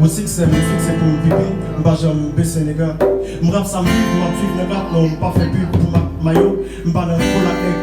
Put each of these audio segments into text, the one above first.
Mon succès, c'est pour me vivre, je ne vais jamais baisser les gars. Je rap ça me vivre les gars, non, je ne pas faire pub pour ma maillot. Je ne vais pas dans le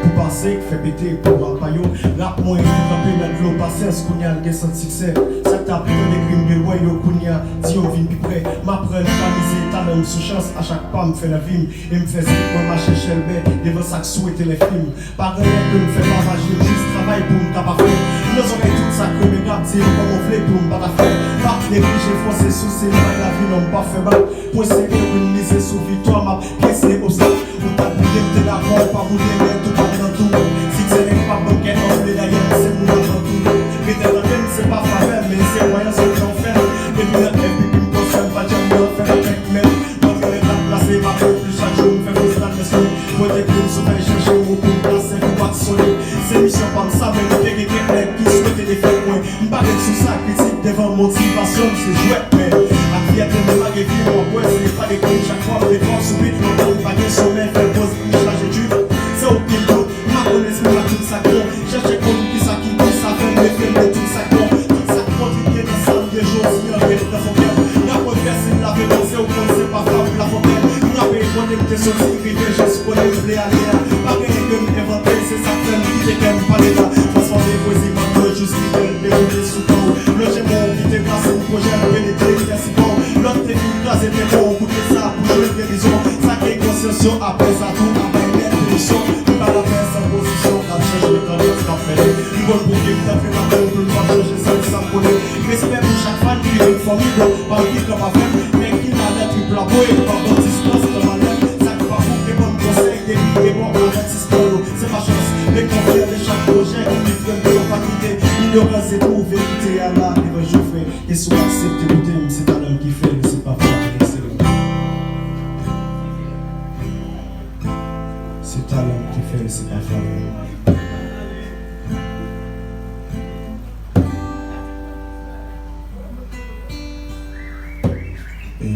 pour passer, fait péter pour rap paillot. Rap moi, je vais mettre l'eau, patience, qu'on y a le succès. Ça t'a pris des crimes de loin, yo, qu'on y a, si on vient plus près. M'apprendre à miser, talent sous chance, à chaque pas, me fait la vie. Et me fait zéro, moi, ma chéchelle, devant ça que souhaiter les films. Pas rien que me fait pas magie, juste travail pour me capable. Nous aurons tout ça que mes gars, c'est comme on voulait pour me pas faire. Pas négligé, foncé sous ces mains, la vie n'ont pas fait mal. Pour essayer de miser sous victoire, ma pièce est obstacle. On t'a boulé, t'es d'accord, pas boulé, mais tout pas dans tout. Si c'est pas bon, qu'elle en fait d'ailleurs, c'est mon dans tout. Mais t'es dans le c'est pas faveur, mais c'est moyen, c'est qu'on fait. Et puis la tête, puis me concerne, pas de me faire avec même. Moi, je vais la placer, ma peau, plus chaque jour, me fait poser la question. Moi, des crimes, se fait chercher, mon coup, placer, pour pas sonner. C'est mission comme ça, mais le gars qui souhaite des faits, moi. M'parle sous ça, critique devant motivation, c'est jouet, mais. A qui a tellement la vie, mon bois, c'est pas des coups, chaque fois, les forces subit, mon temps, pas de sommeil, fait pause, une charge de tube. C'est au pile d'eau, ma connaissance, la tout ça, con. Cherchez comme qui ça, fait, les films de tout ça, con. Tout ça, con, tu viens dans ça, des jours, si on vient dans son cœur. La progrès, c'est la violence, c'est au point, c'est pas femme, la fontaine. On a payé pour des questions, c'est privé, juste pour les blés à l'air. Pas rien que m'inventer, c'est ça, fait, qui est quand même pas l'état. Transformer poésie, maintenant, juste qui donne des roules sous ton. Le gémon, qui t'est passé, le projet, pénétré, merci bon. L'autre t'es une classe, et t'es bon, goûter ça, pour jouer une guérison. Sacré conscience, après ça, tout, après une émission. Tu vas la faire sans position, t'as changé les tendances, t'as fait. Une bonne pour qui t'as fait la peine, pour ne pas changer ça, sans coller. Respect pour chaque fan qui est une famille, par qui comme a fait, mais qui n'a l'air triple à boy, par votre distance, comme à l'air. Ça ne va pas des bons conseils, des bons avertissements, c'est ma chance. Les confrères de chaque projet, qui diffèrent de leur faculté. Ignorance et tout, vérité à la, et ben je fais. Et soit accepté le thème, c'est un homme qui fait, c'est pas vrai, c'est un homme qui fait, c'est pas vrai. Et